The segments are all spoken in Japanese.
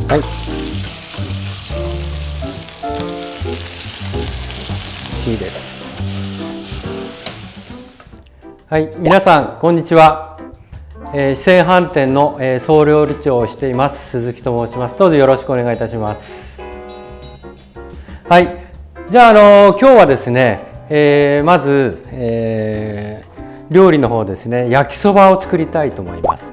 はい、C です。はい、皆さんこんにちは。四川飯店の総料理長をしています鈴木と申します。どうぞよろしくお願いいたします。はい、じゃあ、今日はですね、まず、料理の方ですね、焼きそばを作りたいと思います。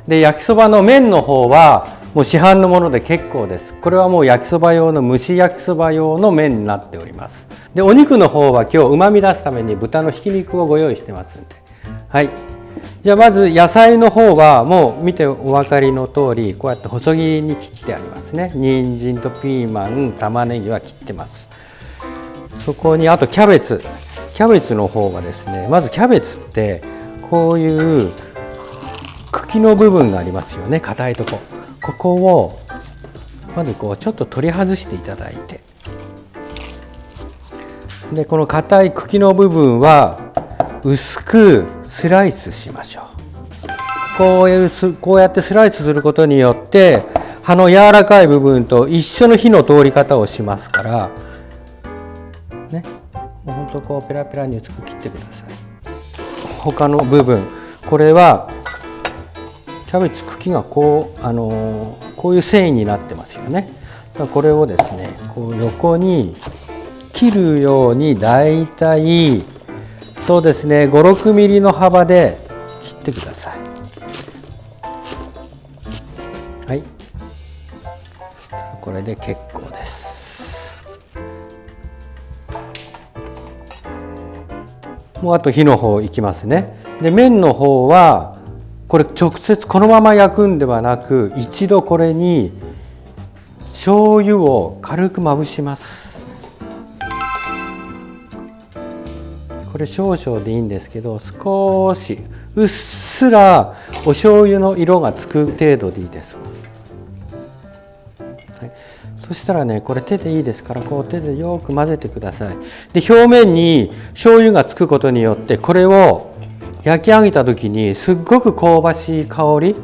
で、焼きそばの麺の方はもう市販のもので結構です。これはもう焼きそば用の蒸し焼きそば用の麺になっております。で、お肉の方は今日うまみ出すために豚のひき肉をご用意してますんで、はい。じゃあまず野菜の方はもう見てお分かりの通りこうやって細切りに切ってありますね。人参とピーマン、玉ねぎは切ってます。そこにあとキャベツの方がですね、まずキャベツってこういう茎の部分がありますよね、硬いとこ。ここをまずこうちょっと取り外していただいて、でこの硬い茎の部分は薄くスライスしましょう。こうやってスライスすることによって葉の柔らかい部分と一緒の火の通り方をしますからね、もうほんとこうペラペラに薄く切ってください。他の部分、これはキャベツ茎がこういう繊維になってますよね。これをですねこう横に切るようにだいたいそうですね 5,6 ミリの幅で切ってください。はい、これで結構です。もうあと火の方いきますね。で麺の方はこれ直接このまま焼くんではなく、一度これに醤油を軽くまぶします。これ少々でいいんですけど、少しうっすらお醤油の色がつく程度でいいです。はい、そしたらねこれ手でいいですからこう手でよく混ぜてください。で表面に醤油がつくことによってこれを焼き上げた時にすっごく香ばしい香り、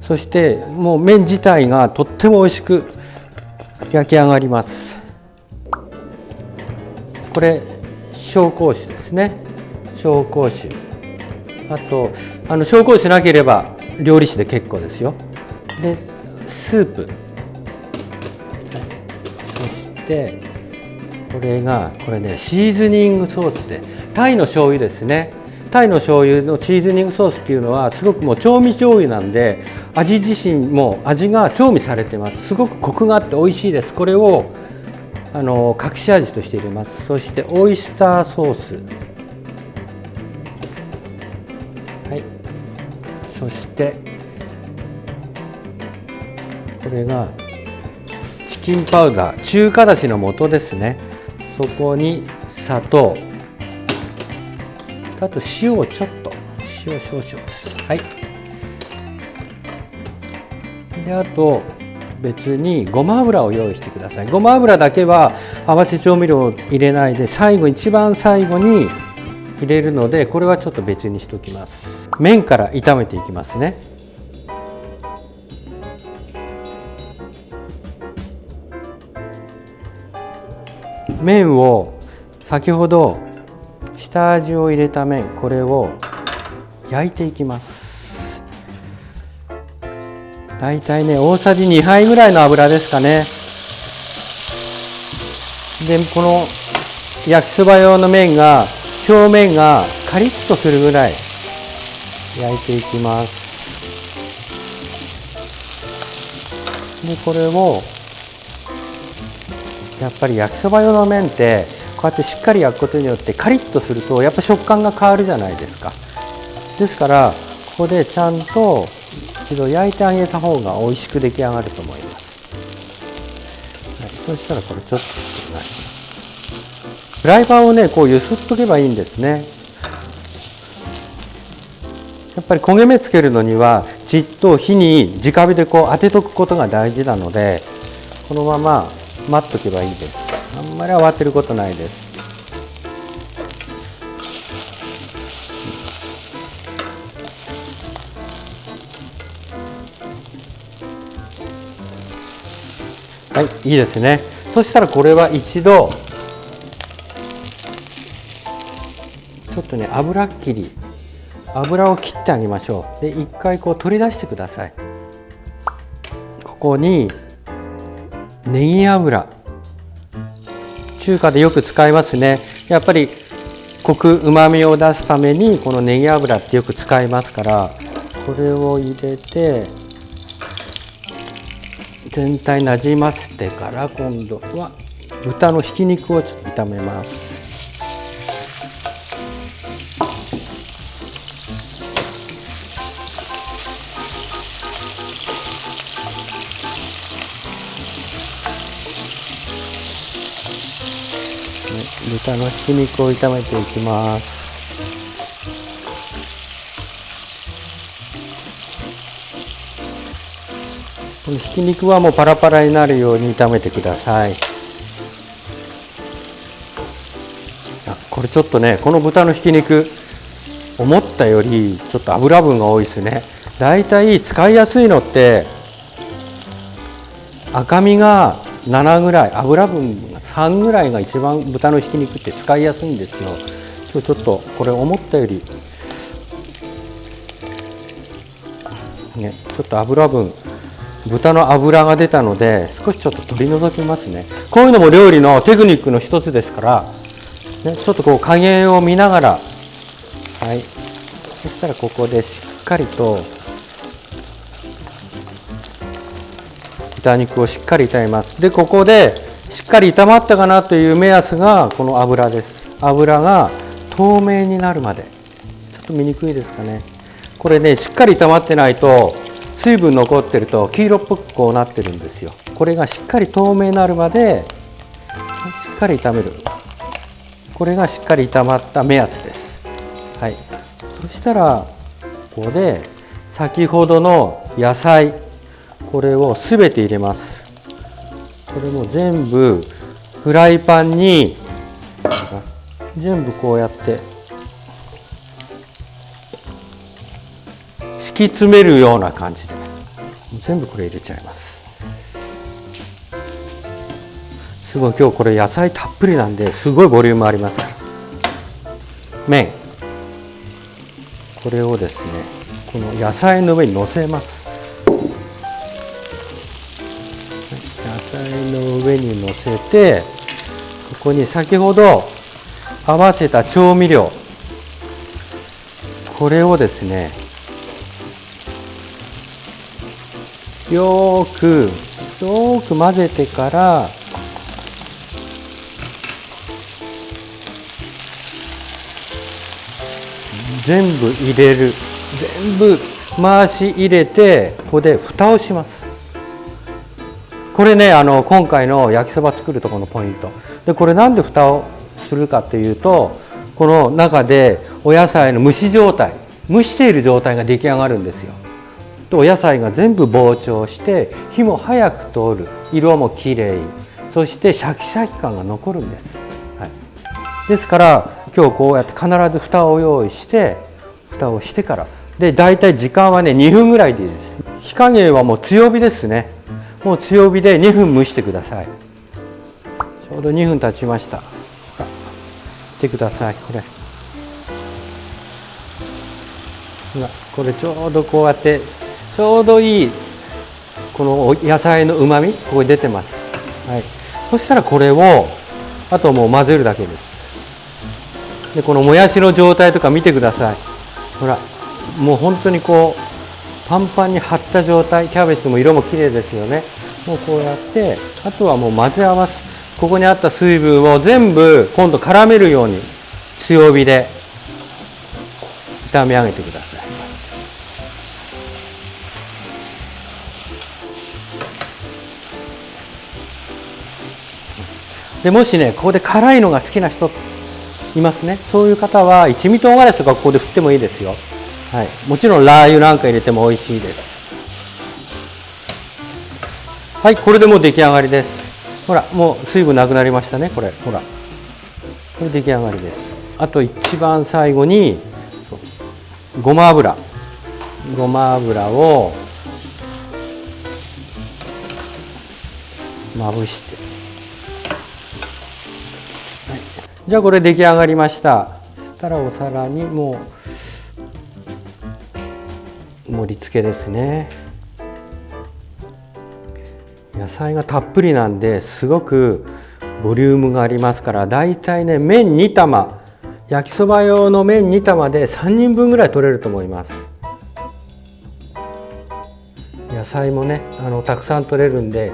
そしてもう麺自体がとっても美味しく焼き上がります。これ紹興酒ですね。紹興酒、あと紹興酒なければ料理酒で結構ですよ。でスープ、そしてこれねシーズニングソースでタイの醤油ですね。タイの醤油のシーズニングソースっていうのはすごくもう調味醤油なんで味自身も味が調味されてます。すごくコクがあって美味しいです。これを隠し味として入れます。そしてオイスターソース、はい、そしてこれがチキンパウダー、中華だしの素ですね。そこに砂糖、あと塩をちょっと、塩少々です。はい。であと別にごま油を用意してください。ごま油だけは合わせ調味料を入れないで一番最後に入れるので、これはちょっと別にしておきます。麺から炒めていきますね。麺を先ほど下味を入れた麺、これを焼いていきます。だいたいね大さじ2杯ぐらいの油ですかね。でこの焼きそば用の麺が表面がカリッとするぐらい焼いていきます。でこれをやっぱり焼きそば用の麺ってこうやってしっかり焼くことによってカリッとするとやっぱ食感が変わるじゃないですか。ですからここでちゃんと一度焼いてあげた方が美味しく出来上がると思います。はい、そしたらこれちょっとフライパンをねこう揺すっとけばいいんですね。やっぱり焦げ目つけるのにはじっと火に直火でこう当てとくことが大事なので、このまま待っとけばいいです。あんまり慌てることないです。はい、いいですね。そしたらこれは一度ちょっとね油を切ってあげましょう。で一回こう取り出してください。ここにネギ油、中華でよく使いますね。やっぱりコクうまみを出すためにこのネギ油ってよく使いますから、これを入れて全体なじませてから、今度は豚のひき肉をちょっと炒めます。豚のひき肉を炒めていきます。このひき肉はもうパラパラになるように炒めてください。これちょっとね、この豚のひき肉思ったよりちょっと油分が多いですね。だいたい使いやすいのって赤身が7ぐらい、油分が3ぐらいが一番豚のひき肉って使いやすいんですよ。今日ちょっとこれ思ったよりね、ちょっと油分、豚の脂が出たので少しちょっと取り除きますね。こういうのも料理のテクニックの一つですから、ね、ちょっとこう加減を見ながら、はい、そしたらここでしっかりと豚肉をしっかり炒めます。でここでしっかり炒まったかなという目安がこの油です。油が透明になるまで、ちょっと見にくいですかね。これねしっかり炒まってないと水分残ってると黄色っぽくこうなってるんですよ。これがしっかり透明になるまでしっかり炒める。これがしっかり炒まった目安です。はい、そしたらここで先ほどの野菜、これをすべて入れます。これも全部フライパンに全部こうやって敷き詰めるような感じで全部これ入れちゃいます。すごい今日これ野菜たっぷりなんですごいボリュームありますから。麺、これをですねこの野菜の上に乗せます。野菜の上に乗せて、ここに先ほど合わせた調味料、これをですねよーく混ぜてから全部入れる、全部回し入れて、ここで蓋をします。これね今回の焼きそば作るところのポイントで、これなんで蓋をするかというと、この中でお野菜の蒸し状態、蒸している状態が出来上がるんですよ。お野菜が全部膨張して火も早く通る、色もきれい、そしてシャキシャキ感が残るんです。はい、ですから今日こうやって必ず蓋を用意して、蓋をしてからで、だいたい時間はね2分ぐらいでいいです。火加減はもう強火ですね。もう強火で2分蒸してください。ちょうど2分経ちました。見てください。これちょうどこうやってちょうどいいこの野菜のうまみここに出てます。はい、そしたらこれをあともう混ぜるだけです。でこのもやしの状態とか見てください。ほらもう本当にこうパンパンに張った状態、キャベツも色もきれいですよね。もうこうやってあとはもう混ぜ合わす、ここにあった水分を全部今度絡めるように強火で炒め上げてください。でもしねここで辛いのが好きな人いますね。そういう方は一味唐辛子とかここで振ってもいいですよ。はい、もちろんラー油なんか入れても美味しいです。はい、これでもう出来上がりです。ほらもう水分なくなりましたね。これほらこれ出来上がりです。あと一番最後にごま油をまぶして、はい、じゃあこれ出来上がりました。そしたらお皿にもう盛り付けですね。野菜がたっぷりなんですごくボリュームがありますから、だいたいね麺2玉、焼きそば用の麺2玉で3人分ぐらい取れると思います。野菜もねたくさん取れるんで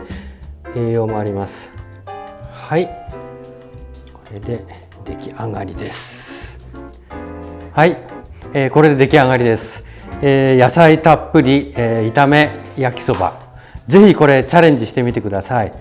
栄養もあります。はい、これで出来上がりです。はい、これで出来上がりです。野菜たっぷり、炒め焼きそば、ぜひこれチャレンジしてみてください。